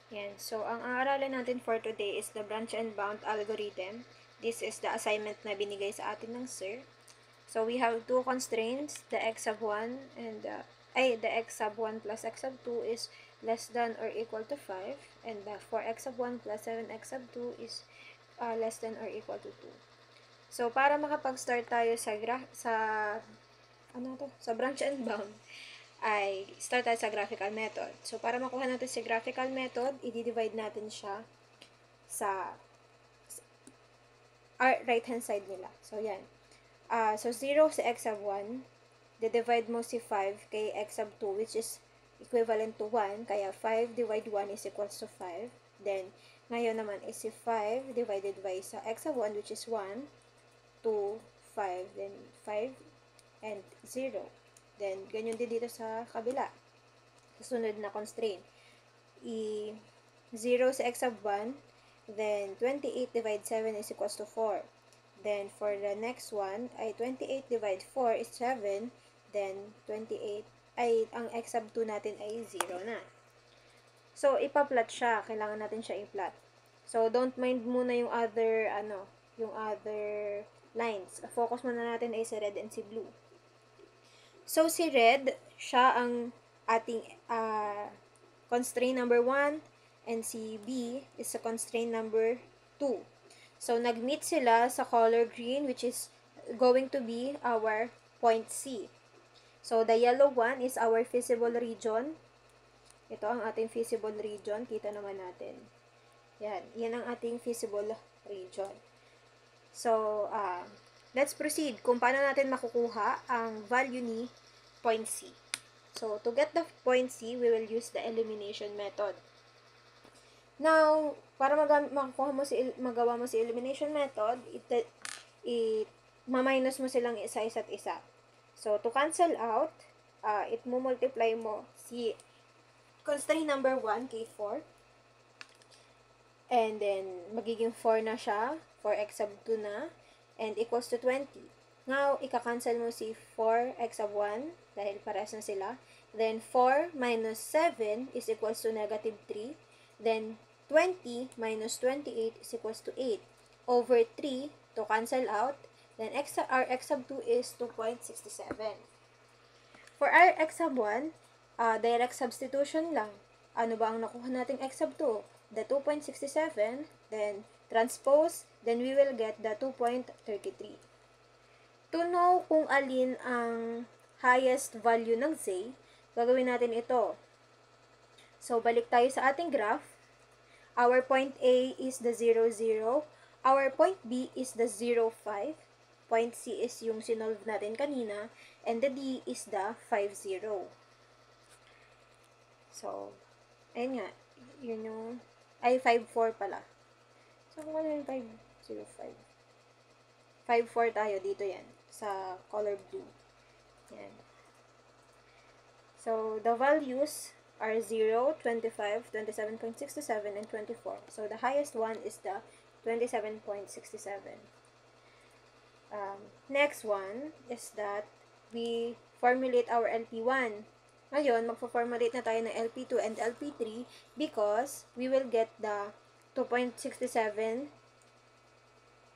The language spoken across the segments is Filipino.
Yan. So, ang aaralan natin for today is the branch and bound algorithm. This is the assignment na binigay sa atin ng sir. So, we have two constraints, the x sub 1 and the x sub 1 plus x sub 2 is less than or equal to 5, and the 4x sub 1 plus 7x sub 2 is less than or equal to 2. So, para makapag-start tayo sa branch and bound, ay start tayo sa graphical method. So, para makuha natin si graphical method, i-divide natin siya sa right-hand side nila. So, yan. So, 0 sa x sub 1, divide mo si 5 kay x sub 2, which is equivalent to 1. Kaya, 5 divide 1 is equals to 5. Then, ngayon naman is si 5 divided by sa x sub 1, which is 1, 2, 5, then 5, and 0. Then, ganyan din dito sa kabila. Susunod na constraint. 0 sa x sub 1, then 28 divide 7 is equals to 4. Then, for the next one, ay 28 divide 4 is 7. Then, 28, ang x sub 2 natin ay 0 na. So, ipa-plot siya. Kailangan natin siya i-plot. So, don't mind muna yung other lines. Focus muna natin ay si red and si blue. So, si red, siya ang ating constraint number 1, and si B is sa constraint number 2. So, nag-meet sila sa color green, which is going to be our point C. So, the yellow one is our feasible region. Ito ang ating feasible region. Kita naman natin. Yan. Yan ang ating feasible region. So, let's proceed kung paano natin makukuha ang value ni point C. So, to get the point C, we will use the elimination method. Now, para magawa mo si elimination method, ma-minus mo silang isa't isa. So, to cancel out, multiply mo si constraint number 1 kay 4. And then, magiging 4 na siya, 4x sub 2 na, and equals to 20. Now, ika-cancel mo si 4x sub 1, dahil pares na sila. Then, 4 minus 7 is equals to negative 3. Then, 20 minus 28 is equals to 8. Over 3, to cancel out, then our x sub 2 is 2.67. For our x sub 1, direct substitution lang. Ano ba ang nakuha nating x sub 2? The 2.67, then transpose, then we will get the 2.33. To know kung alin ang highest value ng z, gagawin natin ito. So, balik tayo sa ating graph. Our point A is the 0, 0. Our point B is the 0, 5. Point C is yung sinolve natin kanina. And the D is the 5, 0. So, ayun nga. Yun yung, 5, 4 pala. So, kung ano yung 5, 0, 5. 5, 4 tayo. Dito yan. Sa color blue. Yan. So, the values are 0, 25, 27.67, and 24. So, the highest one is the 27.67. Next one is that we formulate our LP1. Ngayon, magpo-formulate na tayo ng LP2 and LP3 because we will get the 2.67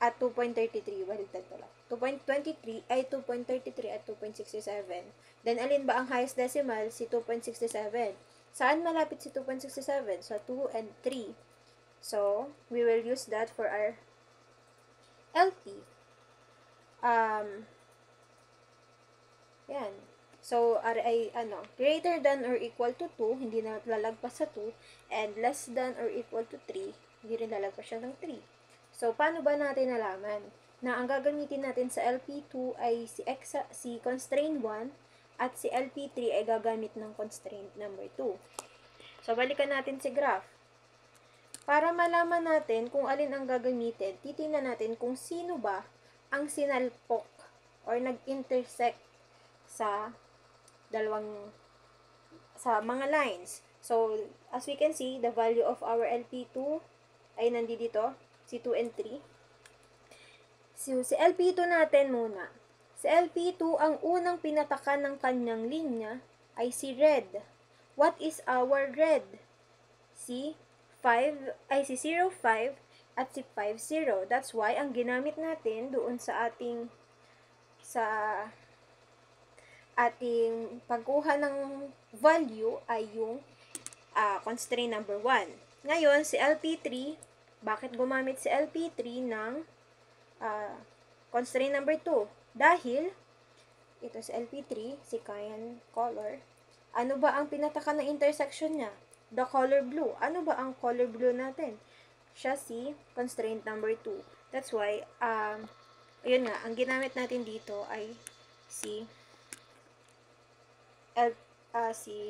at 2.33. Baligtad pala. 2.23 ay 2.33 at 2.67. Then, alin ba ang highest decimal? Si 2.67. Saan malapit si 2.67? Sa 2 and 3. So, we will use that for our LP. Yan. So, greater than or equal to 2, hindi na lalagpas sa 2, and less than or equal to 3, hindi rin lalagpas siya ng 3. So, paano ba natin nalaman na ang gagamitin natin sa LP2 ay si constraint 1 at si LP3 ay gagamit ng constraint number 2. So, balikan natin si graph. Para malaman natin kung alin ang gagamitin, titingnan natin kung sino ba ang sinalpok or nag-intersect sa mga lines. So, as we can see, the value of our LP2 ay nandito, si 2 and 3. So, si LP2 natin muna. Si LP2, ang unang pinatakan ng kanyang linya ay si red. What is our red? Si si 0,5 at si 5,0. That's why, ang ginamit natin doon sa ating pagkuha ng value ay yung constraint number 1. Ngayon, si LP3, bakit gumamit si LP3 ng constraint number 2? Dahil, ito si LP3, si cyan color, ano ba ang pinataka ng intersection niya? The color blue. Ano ba ang color blue natin? Siya si constraint number 2. That's why, ayun nga, ang ginamit natin dito ay si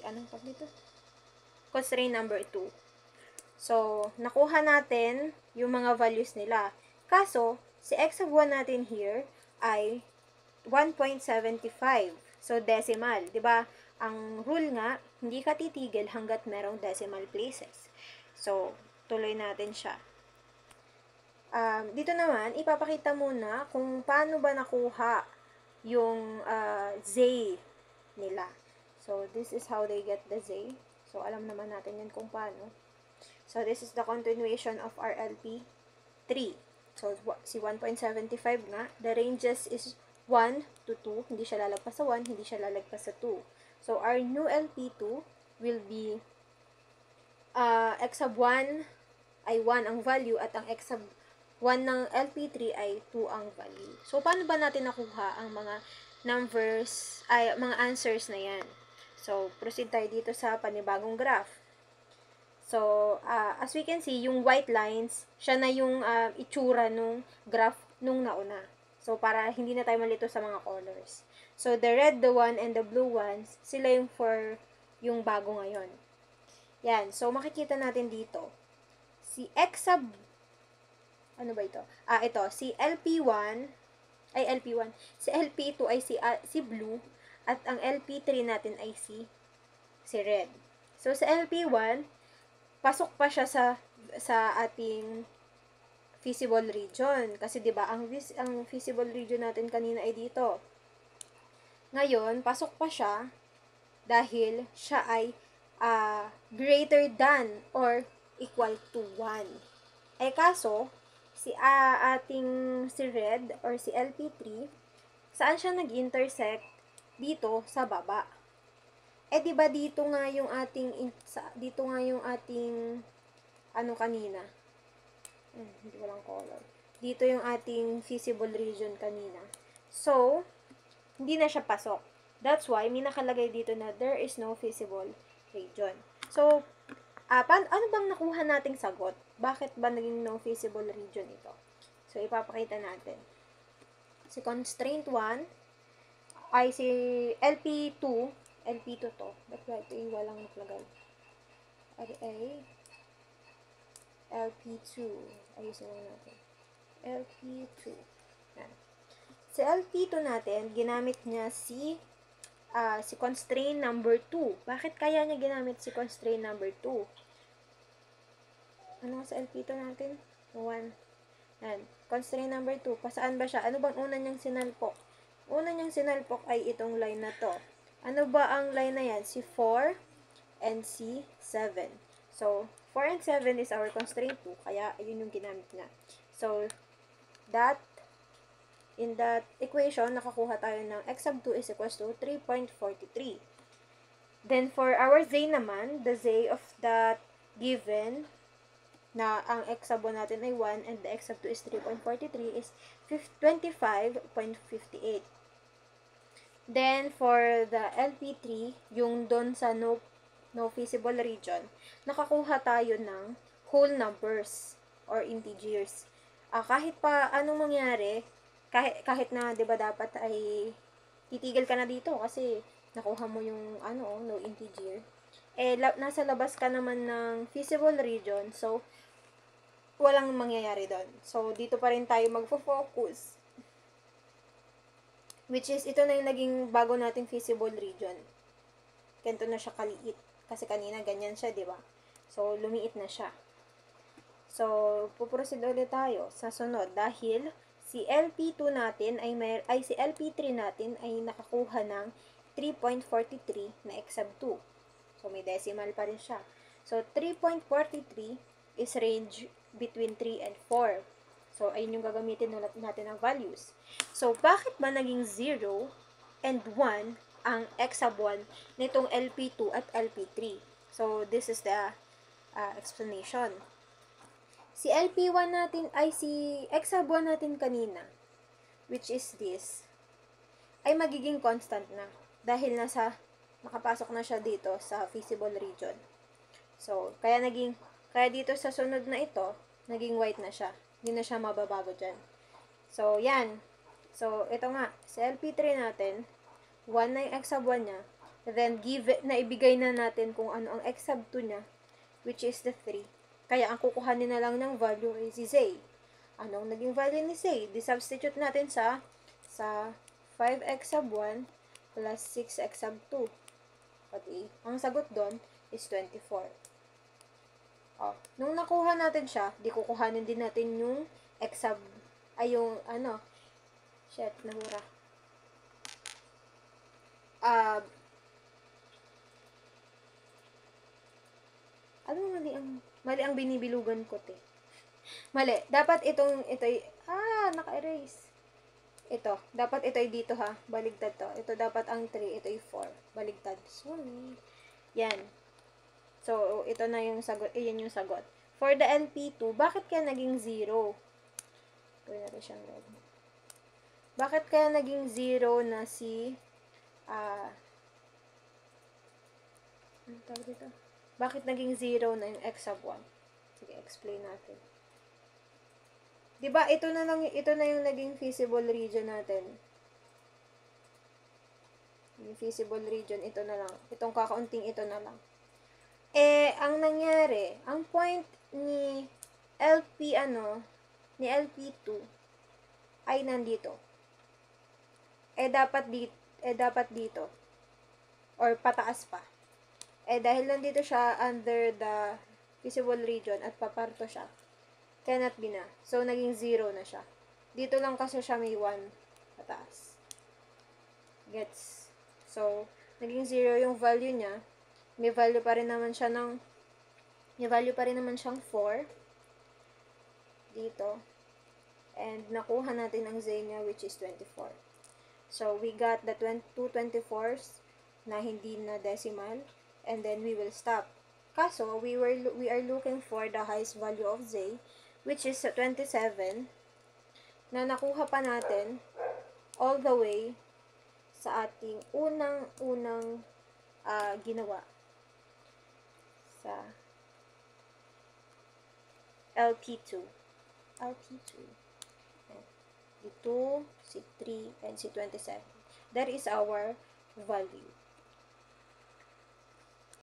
anong tawag dito? Constraint number 2. So, nakuha natin yung mga values nila. Kaso, si x of 1 natin here ay 1.75. So, decimal. Diba? Ang rule nga, hindi ka titigil hanggat merong decimal places. So, tuloy natin siya. Dito naman, ipapakita muna kung paano ba nakuha yung z nila. So, this is how they get the z. So, alam naman natin yun kung paano. So, this is the continuation of our LP3. So, si 1.75 nga, the ranges is 1 to 2. Hindi siya lalagpas sa 1, hindi siya lalagpas sa 2. So, our new LP2 will be x sub 1 ay 1 ang value at ang x sub 1 ng LP3 ay 2 ang value. So, paano ba natin nakuha ang mga numbers, ay mga answers na yan? So, proceed tayo dito sa panibagong graph. So, as we can see, yung white lines, siya na yung itsura nung graph nung nauna. So, para hindi na tayo malito sa mga colors. So, the red, the one, and the blue ones, sila yung for yung bago ngayon. Yan. So, makikita natin dito. Si x sub, ano ba ito? Ito. Si LP1, si LP2 ay si blue, at ang LP3 natin ay si red. So, sa LP1, pasok pa siya sa ating feasible region. Kasi 'di ba ang feasible region natin kanina ay dito. Ngayon, pasok pa siya dahil siya ay greater than or equal to 1. Eh kaso, si red or si LP3, saan siya nag-intersect? Dito sa baba. Eh, di ba dito nga yung ating ano kanina? Hindi walang color. Dito yung ating feasible region kanina. So, hindi na siya pasok. That's why, may nakalagay dito na there is no feasible region. So, ano bang nakuha nating sagot? Bakit ba naging no feasible region ito? So, ipapakita natin. Si constraint 1 ay si LP2 to. Ba't ba ito yung walang nakalagay? LP2. Ayusin lang natin. LP2. Yan. Si LP2 natin, ginamit niya si constraint number 2. Bakit kaya niya ginamit si constraint number 2? Ano sa LP2 natin? 1. Yan. Constraint number 2. Pasaan ba siya? Ano bang una niyang sinalpok? Una niyang sinalpok ay itong line na to. Ano ba ang line na yan? Si 4 and si 7. So, 4 and 7 is our constraint 2. Kaya, yun yung ginamit niya. So, in that equation, nakakuha tayo ng x sub 2 is equals to 3.43. Then, for our z naman, the z of that given na ang x sub 1 natin ay 1 and the x sub 2 is 3.43 is 25.58. Then, for the LP3, yung doon sa no feasible region, nakakuha tayo ng whole numbers or integers. Kahit pa anong mangyari, kahit na 'di ba dapat ay titigil ka na dito kasi nakuha mo yung no integer. Nasa labas ka naman ng feasible region, so walang mangyayari doon. So dito pa rin tayo magfo-focus. Which is, ito na yung naging bago nating feasible region. Ganito na siya kaliit. Kasi kanina ganyan siya, di ba? So, lumiit na siya. So, puproceed ulit tayo sa sunod. Dahil, si LP2 natin si LP3 natin ay nakakuha ng 3.43 na x sub 2. So, may decimal pa rin siya. So, 3.43 is range between 3 and 4. So, ayun yung gagamitin natin ng values. So, bakit ba naging 0 and 1 ang x sub 1 nitong LP2 at LP3? So, this is the explanation. Si LP1 natin, ay si x sub 1 natin kanina, which is this, ay magiging constant na. Dahil nakapasok na siya dito sa feasible region. So, kaya dito sa sunod na ito, naging white na siya. Hindi na siya mababago dyan. So, yan. So, ito nga, sa LP3 natin, 1 na yung x sub 1 niya. Then, ibigay na natin kung ano ang x sub 2 niya, which is the 3. Kaya, ang kukuhanin na lang ng value is si Zay. Anong naging value ni Zay? Di-substitute natin sa 5x sub 1 plus 6x sub 2. Pati, ang sagot doon is 24. Nung nakuha natin siya, di kukuhanin din natin yung x sub, nahura. Mali ang binibilugan ko, te. Mali. Dapat naka-erase. Ito. Dapat ito ay dito, ha. Baligtad to. Ito dapat ang 3. Ito ay 4. Baligtad. Sorry. Yan. So, ito na yung sagot. Yan yung sagot. For the LP2, bakit kaya naging 0? Gawin natin siyang red. Bakit kaya naging 0 na si, ano tawag dito? Bakit naging 0 na yung x sub 1? Sige, explain natin. Diba, ito na yung naging feasible region natin. Yung feasible region, ito na lang. Itong kakaunting ito na lang. Ang nangyari, ang point ni LP2 ay nandito. Dapat dito. Or pataas pa. Dahil nandito siya under the feasible region at paparto siya, cannot be na. So, naging 0 na siya. Dito lang kasi siya may 1 pataas. Gets? So, naging 0 yung value niya. May value pa rin naman siyang 4 dito. And nakuha natin ang z niya, which is 24. So, we got the 2 24s na hindi na decimal. And then, we will stop. Kaso, we are looking for the highest value of z, which is 27, na nakuha pa natin all the way sa ating unang ginawa sa LP2. Si 2, si 3, and si 27. That is our value.